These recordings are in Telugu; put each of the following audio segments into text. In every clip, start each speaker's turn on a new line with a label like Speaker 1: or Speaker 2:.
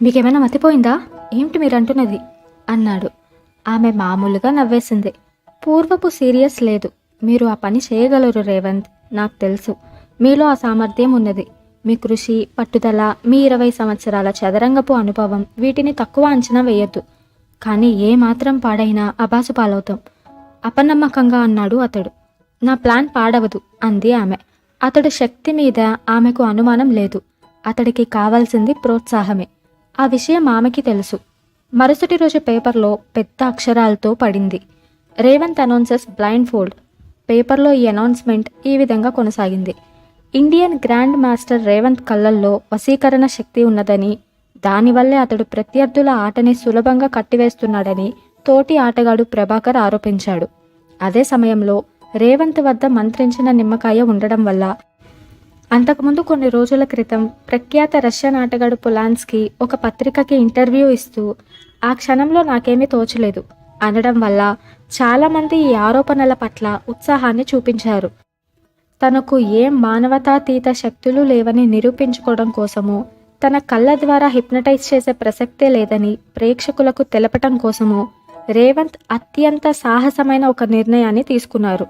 Speaker 1: మీకేమైనా మతిపోయిందా? ఏమిటి మీరంటున్నది అన్నాడు. ఆమె మామూలుగా నవ్వేసింది. పూర్వపు సీరియస్ లేదు. మీరు ఆ పని చేయగలరు రేవంత్. నాకు తెలుసు. మీలో ఆ సామర్థ్యం ఉన్నది. మీ కృషి, పట్టుదల, మీ 20 సంవత్సరాల చదరంగపు అనుభవం వీటిని తక్కువ అంచనా వేయొద్దు. కానీ ఏ మాత్రం పాడైనా అబాసు పాలవుతాం అపనమ్మకంగా అన్నాడు అతడు. నా ప్లాన్ పాడవదు అంది ఆమె. అతడు శక్తి మీద ఆమెకు అనుమానం లేదు. అతడికి కావాల్సింది ప్రోత్సాహమే. ఆ విషయం ఆమెకి తెలుసు. మరుసటి రోజు పేపర్లో పెద్ద అక్షరాలతో పడింది, రేవంత్ అనౌన్సెస్ బ్లైండ్ ఫోల్డ్. పేపర్లో ఈ అనౌన్స్మెంట్ ఈ విధంగా కొనసాగింది. ఇండియన్ గ్రాండ్ మాస్టర్ రేవంత్ కళ్ళల్లో వశీకరణ శక్తి ఉన్నదని, దానివల్లే అతడు ప్రత్యర్థుల ఆటని సులభంగా కట్టివేస్తున్నాడని తోటి ఆటగాడు ప్రభాకర్ ఆరోపించాడు. అదే సమయంలో రేవంత్ వద్ద మంత్రించిన నిమ్మకాయ ఉండడం వల్ల అంతకుముందు కొన్ని రోజుల క్రితం ప్రఖ్యాత రష్యన్ ఆటగాడు పొలాన్స్కీ ఒక పత్రికకి ఇంటర్వ్యూ ఇస్తూ ఆ క్షణంలో నాకేమీ తోచలేదు అనడం వల్ల చాలామంది ఈ ఆరోపణల పట్ల ఉత్సాహాన్ని చూపించారు. తనకు ఏం మానవతాతీత శక్తులు లేవని నిరూపించుకోవడం కోసము, తన కళ్ళ ద్వారా హిప్నటైజ్ చేసే ప్రసక్తే లేదని ప్రేక్షకులకు తెలపటం కోసము రేవంత్ అత్యంత సాహసమైన ఒక నిర్ణయాన్ని తీసుకున్నారు.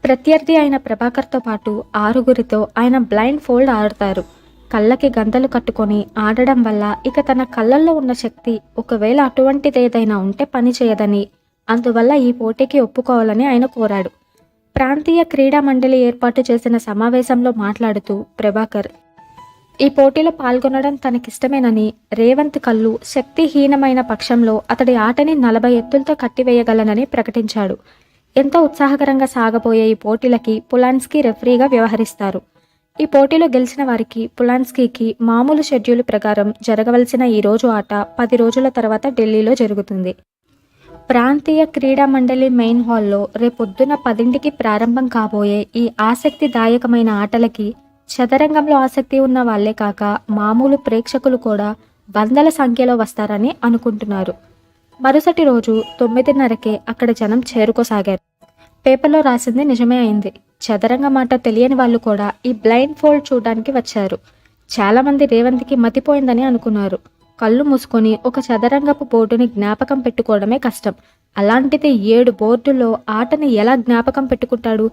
Speaker 1: ప్రత్యర్థి అయిన ప్రభాకర్తో పాటు 6గురితో ఆయన బ్లైండ్ ఫోల్డ్ ఆడతారు. కళ్ళకి గంతలు కట్టుకొని ఆడడం వల్ల ఇక తన కళ్ళల్లో ఉన్న శక్తి ఒకవేళ అటువంటిదేదైనా ఉంటే పని చేయదని, అందువల్ల ఈ పోటీకి ఒప్పుకోవాలని ఆయన కోరాడు. ప్రాంతీయ క్రీడా మండలి ఏర్పాటు చేసిన సమావేశంలో మాట్లాడుతూ ప్రభాకర్ ఈ పోటీలో పాల్గొనడం తనకిష్టమేనని, రేవంత్ కళ్ళు శక్తిహీనమైన పక్షంలో అతడి ఆటని 40 ఎత్తులతో కట్టివేయగలనని ప్రకటించాడు. ఎంతో ఉత్సాహకరంగా సాగబోయే ఈ పోటీలకి పొలాన్స్కీ రెఫరీగా వ్యవహరిస్తారు. ఈ పోటీలో గెలిచిన వారికి పొలాన్స్కీకి మామూలు షెడ్యూల్ ప్రకారం జరగవలసిన ఈ రోజు ఆట 10 రోజుల తర్వాత ఢిల్లీలో జరుగుతుంది. ప్రాంతీయ క్రీడా మండలి మెయిన్ హాల్లో రేపొద్దున 10ంటికి ప్రారంభం కాబోయే ఈ ఆసక్తిదాయకమైన ఆటలకి చదరంగంలో ఆసక్తి ఉన్న వాళ్లే కాక మామూలు ప్రేక్షకులు కూడా వందల సంఖ్యలో వస్తారని అనుకుంటున్నారు. మరుసటి రోజు 9:30కే అక్కడ జనం చేరుకోసాగారు. పేపర్లో రాసింది నిజమే అయింది. చదరంగ మాట తెలియని వాళ్ళు కూడా ఈ బ్లైండ్ ఫోల్డ్ చూడడానికి వచ్చారు. చాలామంది రేవంత్కి మతిపోయిందని అనుకున్నారు. కళ్ళు మూసుకొని ఒక చదరంగపు బోర్డుని జ్ఞాపకం పెట్టుకోవడమే కష్టం. అలాంటిది 7 బోర్డుల్లో ఆటని ఎలా జ్ఞాపకం పెట్టుకుంటాడు?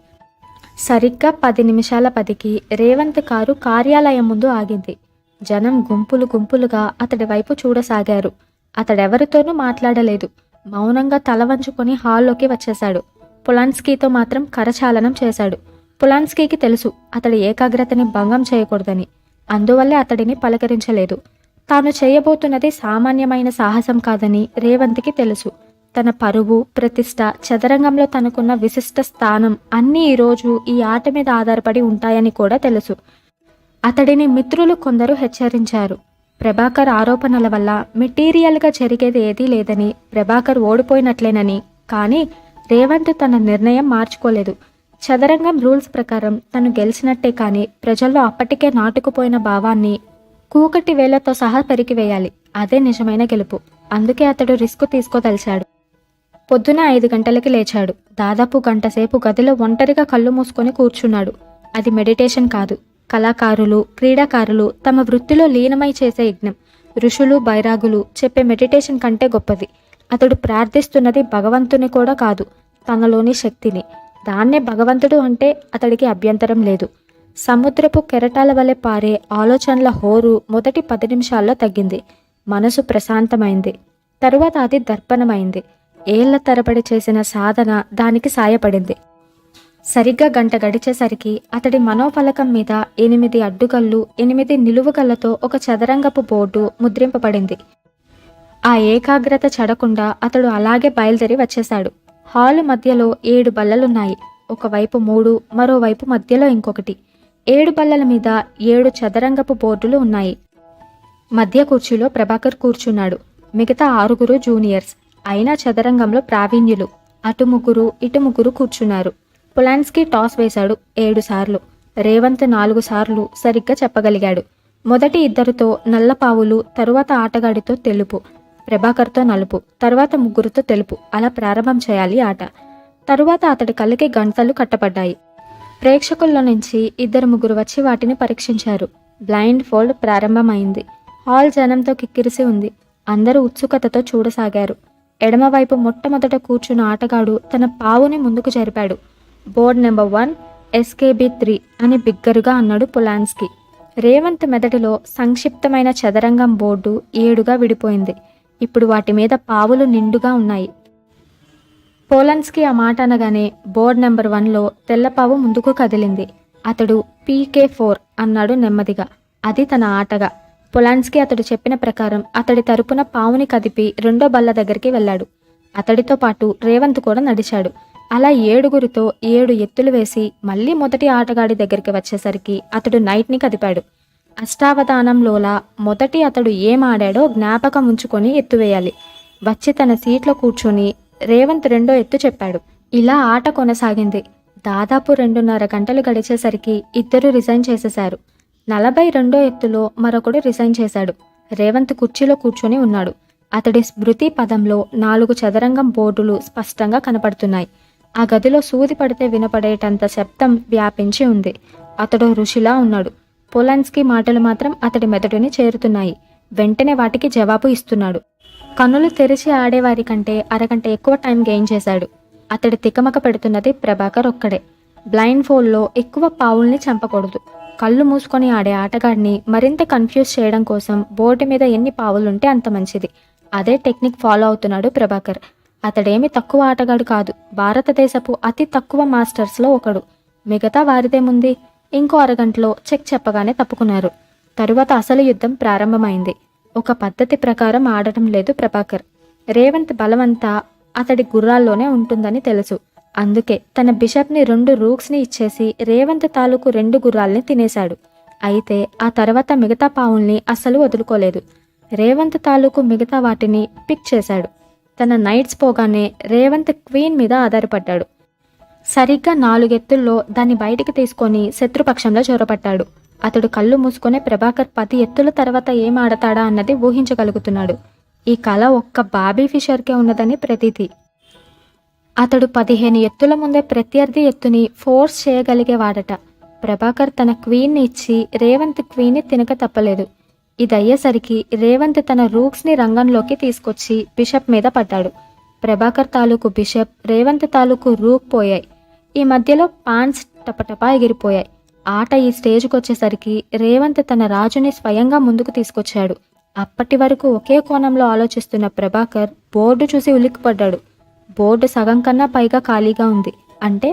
Speaker 1: సరిగ్గా 10 నిమిషాల 10కి రేవంత్ కారు కార్యాలయం ముందు ఆగింది. జనం గుంపులు గుంపులుగా అతడి వైపు చూడసాగారు. అతడెవరితోనూ మాట్లాడలేదు. మౌనంగా తల వంచుకొని హాల్లోకి వచ్చేశాడు. పొలాన్స్కీతో మాత్రం కరచాలనం చేశాడు. పొలాన్స్కీకి తెలుసు అతడి ఏకాగ్రతని భంగం చేయకూడదని. అందువల్లే అతడిని పలకరించలేదు. తాను చేయబోతున్నది సామాన్యమైన సాహసం కాదని రేవంత్కి తెలుసు. తన పరువు, ప్రతిష్ట, చదరంగంలో తనకున్న విశిష్ట స్థానం అన్నీ ఈరోజు ఈ ఆట మీద ఆధారపడి ఉంటాయని కూడా తెలుసు. అతడిని మిత్రులు కొందరు హెచ్చరించారు. ప్రభాకర్ ఆరోపణల వల్ల మెటీరియల్గా జరిగేది ఏదీ లేదని, ప్రభాకర్ ఓడిపోయినట్లేనని. కానీ రేవంత్ తన నిర్ణయం మార్చుకోలేదు. చదరంగం రూల్స్ ప్రకారం తను గెలిచినట్టే కానీ ప్రజల్లో అప్పటికే నాటుకుపోయిన భావాన్ని కూకటి వేళ్లతో సహా పెరికివేయాలి. అదే నిజమైన గెలుపు. అందుకే అతడు రిస్క్ తీసుకోదలిచాడు. పొద్దున 5 గంటలకి లేచాడు. దాదాపు గంటసేపు గదిలో ఒంటరిగా కళ్ళు మూసుకొని కూర్చున్నాడు. అది మెడిటేషన్ కాదు. కళాకారులు, క్రీడాకారులు తమ వృత్తిలో లీనమై చేసే యజ్ఞం. ఋషులు, బైరాగులు చెప్పే మెడిటేషన్ కంటే గొప్పది. అతడు ప్రార్థిస్తున్నది భగవంతుని కూడా కాదు, తనలోని శక్తిని. దాన్నే భగవంతుడు అంటే అతడికి అభ్యంతరం లేదు. సముద్రపు కెరటాల వలె పారే ఆలోచనల హోరు మొదటి 10 నిమిషాల్లో తగ్గింది. మనసు ప్రశాంతమైంది. తరువాత అది దర్పణమైంది. ఏళ్ల తరబడి చేసిన సాధన దానికి సాయపడింది. సరిగ్గా గంట గడిచేసరికి అతడి మనోఫలకం మీద 8 అడ్డుకళ్ళు, 8 నిలువుకళ్ళతో ఒక చదరంగపు బోర్డు ముద్రింపబడింది. ఆ ఏకాగ్రత చెడకుండా అతడు అలాగే బయలుదేరి వచ్చేశాడు. హాలు మధ్యలో 7 బల్లలున్నాయి. ఒకవైపు 3, మరోవైపు మధ్యలో ఇంకొకటి. 7 బల్లల మీద 7 చదరంగపు బోర్డులు ఉన్నాయి. మధ్య కుర్చీలో ప్రభాకర్ కూర్చున్నాడు. మిగతా 6గురు జూనియర్స్, అయినా చదరంగంలో ప్రావీణ్యులు. అటు 3, ఇటు 3 కూర్చున్నారు. పొలాన్స్కీ టాస్ వేశాడు 7 సార్లు. రేవంత్ 4 సార్లు సరిగ్గా చెప్పగలిగాడు. మొదటి 2తో నల్లపావులు, తరువాత ఆటగాడితో తెలుపు, ప్రభాకర్తో నలుపు, తర్వాత 3తో తెలుపు. అలా ప్రారంభం చేయాలి ఆట. తరువాత అతడి కళ్ళకి గంటలు కట్టబడ్డాయి. ప్రేక్షకుల్లో నుంచి 2-3 వచ్చి వాటిని పరీక్షించారు. బ్లైండ్ ఫోల్డ్ ప్రారంభమైంది. హాల్ జనంతో కిక్కిరిసి ఉంది. అందరూ ఉత్సుకతతో చూడసాగారు. ఎడమవైపు మొట్టమొదట కూర్చున్న ఆటగాడు తన పావుని ముందుకు జరిపాడు. బోర్డ్ నెంబర్ 1 SKB3 అని బిగ్గరుగా అన్నాడు పొలాన్స్కీ. రేవంత్ మెదడులో సంక్షిప్తమైన చదరంగం బోర్డు 7గా విడిపోయింది. ఇప్పుడు వాటి మీద పావులు నిండుగా ఉన్నాయి. పోలన్స్కీ ఆ మాట అనగానే బోర్డ్ నెంబర్ 1లో తెల్లపావు ముందుకు కదిలింది. అతడు PK4 అన్నాడు నెమ్మదిగా. అది తన ఆటగా. పొలాన్స్కీ అతడు చెప్పిన ప్రకారం అతడి తరపున పావుని కదిపి రెండో బల్ల దగ్గరికి వెళ్ళాడు. అతడితో పాటు రేవంత్ కూడా నడిచాడు. అలా 7గురితో 7 ఎత్తులు వేసి మళ్ళీ మొదటి ఆటగాడి దగ్గరికి వచ్చేసరికి అతడు నైట్ని కదిపాడు. అష్టావధానంలోలా మొదటి అతడు ఏం ఆడాడో జ్ఞాపకం ఉంచుకొని ఎత్తువేయాలి. వచ్చి తన సీట్లో కూర్చొని రేవంత్ రెండో ఎత్తు చెప్పాడు. ఇలా ఆట కొనసాగింది. దాదాపు 2:30 గంటలు గడిచేసరికి ఇద్దరు రిజైన్ చేసేశారు. 42వ ఎత్తులో మరొకడు రిజైన్ చేశాడు. రేవంత్ కుర్చీలో కూర్చొని ఉన్నాడు. అతడి స్మృతి పదంలో 4 చదరంగం బోర్డులు స్పష్టంగా కనపడుతున్నాయి. ఆ గదిలో సూది పడితే వినపడేటంత శబ్దం వ్యాపించి ఉంది. అతడు ఋషిలా ఉన్నాడు. పొలాన్స్కీ మాటలు మాత్రం అతడి మెదడుని చేరుతున్నాయి. వెంటనే వాటికి జవాబు ఇస్తున్నాడు. కన్నులు తెరిచి ఆడేవారి కంటే అరగంట ఎక్కువ టైం గెయిన్ చేశాడు. అతడి తికమక పెడుతున్నది ప్రభాకర్ ఒక్కడే. బ్లైండ్ ఫోల్డ్లో ఎక్కువ పావుల్ని చంపకూడదు. కళ్ళు మూసుకొని ఆడే ఆటగాడిని మరింత కన్ఫ్యూజ్ చేయడం కోసం బోర్డు మీద ఎన్ని పావులుంటే అంత మంచిది. అదే టెక్నిక్ ఫాలో అవుతున్నాడు ప్రభాకర్. అతడేమి తక్కువ ఆటగాడు కాదు. భారతదేశపు అతి తక్కువ మాస్టర్స్లో ఒకడు. మిగతా వారిదేముంది? ఇంకో అరగంటలో చెక్ చెప్పగానే తప్పుకున్నారు. తరువాత అసలు యుద్ధం ప్రారంభమైంది. ఒక పద్ధతి ప్రకారం ఆడటం లేదు ప్రభాకర్. రేవంత్ బలమంతా అతడి గుర్రాల్లోనే ఉంటుందని తెలుసు. అందుకే తన బిషప్ని 2 రూక్స్ని ఇచ్చేసి రేవంత్ తాలూకు 2 గుర్రాల్ని తినేశాడు. అయితే ఆ తర్వాత మిగతా పావుల్ని అస్సలు వదులుకోలేదు. రేవంత్ తాలూకు మిగతా వాటిని పిక్ చేశాడు. తన నైట్స్ పోగానే రేవంత్ క్వీన్ మీద ఆధారపడ్డాడు. సరిగ్గా 4 ఎత్తుల్లో దాన్ని బయటికి తీసుకొని శత్రుపక్షంలో చొరపట్టాడు. అతడు కళ్ళు మూసుకొని ప్రభాకర్ 10 ఎత్తుల తర్వాత ఏం ఆడతాడా అన్నది ఊహించగలుగుతున్నాడు. ఈ కళ ఒక్క బాబీ ఫిషర్కే ఉన్నదని ప్రతీతి. అతడు 15 ఎత్తుల ముందే ప్రత్యర్థి ఎత్తుని ఫోర్స్ చేయగలిగేవాడట. ప్రభాకర్ తన క్వీన్ని ఇచ్చి రేవంత్ క్వీన్ని తినక తప్పలేదు. ఇదయ్యేసరికి రేవంత్ తన రూక్స్ని రంగంలోకి తీసుకొచ్చి బిషప్ మీద పడ్డాడు. ప్రభాకర్ తాలూకు బిషప్, రేవంత్ తాలూకు రూక్ పోయాయి. ఈ మధ్యలో పాన్స్ టపటపా ఎగిరిపోయాయి. ఆట ఈ స్టేజ్కి వచ్చేసరికి రేవంత్ తన రాజుని స్వయంగా ముందుకు తీసుకొచ్చాడు. అప్పటి వరకు ఒకే కోణంలో ఆలోచిస్తున్న ప్రభాకర్ బోర్డు చూసి ఉలిక్కిపడ్డాడు. బోర్డు సగం కన్నా పైగా ఖాళీగా ఉంది. అంటే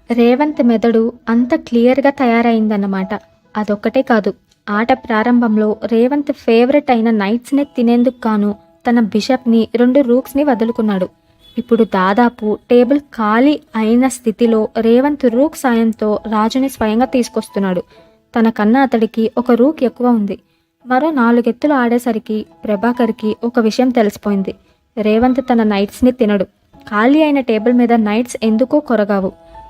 Speaker 1: రేవంత్ మెదడు అంత క్లియర్గా తయారైందన్నమాట. అదొక్కటే కాదు, ఆట ప్రారంభంలో రేవంత్ ఫేవరెట్ అయిన నైట్స్ని తినేందుకు గాను తన బిషప్ని 2 రూక్స్ని వదులుకున్నాడు. ఇప్పుడు దాదాపు టేబుల్ ఖాళీ అయిన స్థితిలో రేవంత్ రూక్ సాయంతో రాజుని స్వయంగా తీసుకొస్తున్నాడు. తన కన్నా అతడికి ఒక రూక్ ఎక్కువ ఉంది. మరో 4 ఎత్తులు ఆడేసరికి ప్రభాకర్కి ఒక విషయం తెలిసిపోయింది. రేవంత్ తన నైట్స్ని తినడు. ఖాళీ అయిన టేబుల్ మీద నైట్స్ ఎందుకో కొరగావు.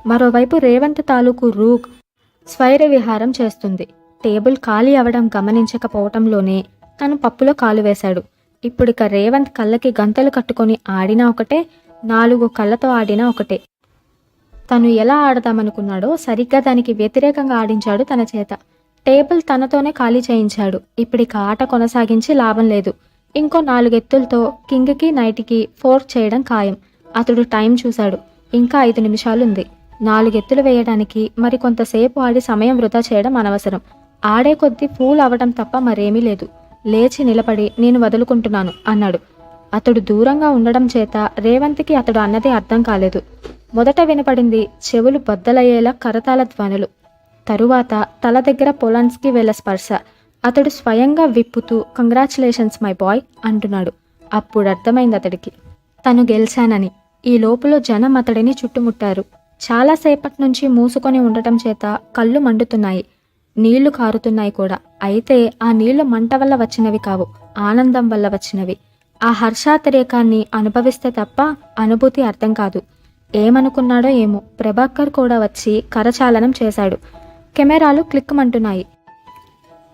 Speaker 1: మరోవైపు రేవంత్ తాలూకు రూక్ స్వైర విహారం చేస్తుంది. టేబుల్ ఖాళీ అవడం గమనించకపోవటంలోనే తను పప్పులో కాలు వేశాడు. ఇప్పుడిక రేవంత్ కళ్ళకి గంతలు కట్టుకొని ఆడినా ఒకటే, 4 కళ్ళతో ఆడినా ఒకటే. తను ఎలా ఆడదామనుకున్నాడో సరిగ్గా దానికి వ్యతిరేకంగా ఆడించాడు తన చేత. టేబుల్ తనతోనే ఖాళీ చేయించాడు. ఇప్పుడిక ఆట కొనసాగించి లాభం లేదు. ఇంకో 4 ఎత్తులతో కింగ్కి నైట్కి ఫోర్క్ చేయడం ఖాయం. అతడు టైం చూశాడు. ఇంకా 5 నిమిషాలుంది. 4 ఎత్తులు వేయడానికి మరి కొంతసేపు ఆడి సమయం వృధా చేయడం అనవసరం. ఆడే కొద్దీ ఫూల్ అవడం తప్ప మరేమీ లేదు. లేచి నిలబడి నేను వదులుకుంటున్నాను అన్నాడు. అతడు దూరంగా ఉండడం చేత రేవంత్కి అతడు అన్నది అర్థం కాలేదు. మొదట వినపడింది చెవులు బద్దలయ్యేలా కరతాళ ధ్వనులు. తరువాత తల దగ్గర పొలాన్స్కీ వేళ్ళ స్పర్శ. అతడు స్వయంగా విప్పుతూ కంగ్రాచులేషన్స్ మై బాయ్ అంటున్నాడు. అప్పుడు అర్థమైంది అతడికి తను గెలిచానని. ఈ లోపల జనం అతడిని చుట్టుముట్టారు. చాలాసేపటి నుంచి మూసుకొని ఉండటం చేత కళ్ళు మండుతున్నాయి. నీళ్లు కారుతున్నాయి కూడా. అయితే ఆ నీళ్లు మంట వల్ల వచ్చినవి కావు, ఆనందం వల్ల వచ్చినవి. ఆ హర్షాతిరేకాన్ని అనుభవిస్తే తప్ప అనుభూతి అర్థం కాదు. ఏమనుకున్నాడో ఏమో, ప్రభాకర్ కూడా వచ్చి కరచాలనం చేశాడు. కెమెరాలు క్లిక్కుమంటున్నాయి.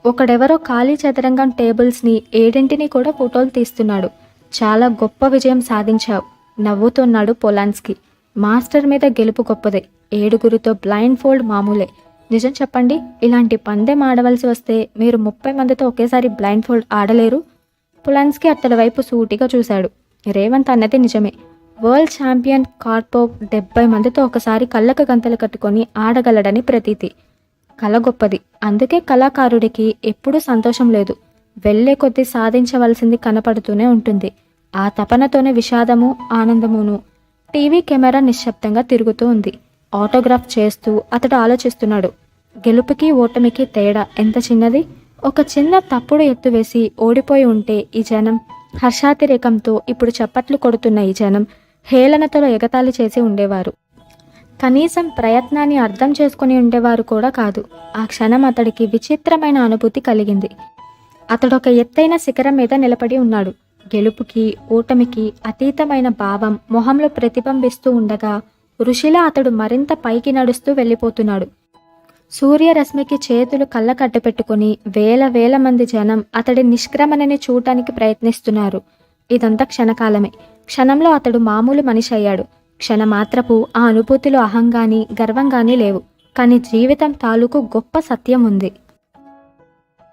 Speaker 1: ఒకడెవరో ఖాళీ చదరంగం టేబుల్స్ని 7 కూడా ఫోటోలు తీస్తున్నాడు. చాలా గొప్ప విజయం సాధించావు నవ్వుతున్నాడు పొలాన్స్కీ. మాస్టర్ మీద గెలుపు గొప్పదే. 7గురితో బ్లైండ్ ఫోల్డ్ మామూలే. నిజం చెప్పండి, ఇలాంటి పందెం ఆడవలసి వస్తే మీరు 30 మందితో ఒకేసారి బ్లైండ్ ఫోల్డ్ ఆడలేరు? పులన్స్కి అతడి వైపు సూటిగా చూశాడు. రేవంత్ అన్నది నిజమే. వరల్డ్ ఛాంపియన్ కార్పోవ్ 70 మందితో ఒకసారి కళ్ళకు గంతలు కట్టుకొని ఆడగలడని ప్రతీతి. కళ గొప్పది, అందుకే కళాకారుడికి ఎప్పుడూ సంతోషం లేదు. వెళ్ళే కొద్దీ సాధించవలసింది కనపడుతూనే ఉంటుంది. ఆ తపనతోనే విషాదము, ఆనందమును. టీవీ కెమెరా నిశ్శబ్దంగా తిరుగుతూ ఉంది. ఆటోగ్రాఫ్ చేస్తూ అతడు ఆలోచిస్తున్నాడు. గెలుపుకి ఓటమికి తేడా ఎంత చిన్నది. ఒక చిన్న తప్పుడు ఎత్తు వేసి ఓడిపోయి ఉంటే ఈ జనం హర్షాతిరేకంతో, ఇప్పుడు చప్పట్లు కొడుతున్న ఈ జనం హేళనతో ఎగతాళి చేసి ఉండేవారు. కనీసం ప్రయత్నాన్ని అర్థం చేసుకుని ఉండేవారు కూడా కాదు. ఆ క్షణం అతడికి విచిత్రమైన అనుభూతి కలిగింది. అతడొక ఎత్తైన శిఖరం మీద నిలబడి ఉన్నాడు. గెలుపుకి ఓటమికి అతీతమైన భావం మొహంలో ప్రతిబింబిస్తూ ఉండగా ఋషిలా అతడు మరింత పైకి నడుస్తూ వెళ్ళిపోతున్నాడు. సూర్యరశ్మికి చేతులు కళ్ళ కట్టపెట్టుకుని వేల వేల మంది జనం అతడి నిష్క్రమణని చూడటానికి ప్రయత్నిస్తున్నారు. ఇదంతా క్షణకాలమే. క్షణంలో అతడు మామూలు మనిషి అయ్యాడు. క్షణమాత్రపు ఆ అనుభూతిలో అహంగాని గర్వంగాని లేవు. కానీ జీవితం తాలూకు గొప్ప సత్యం ఉంది.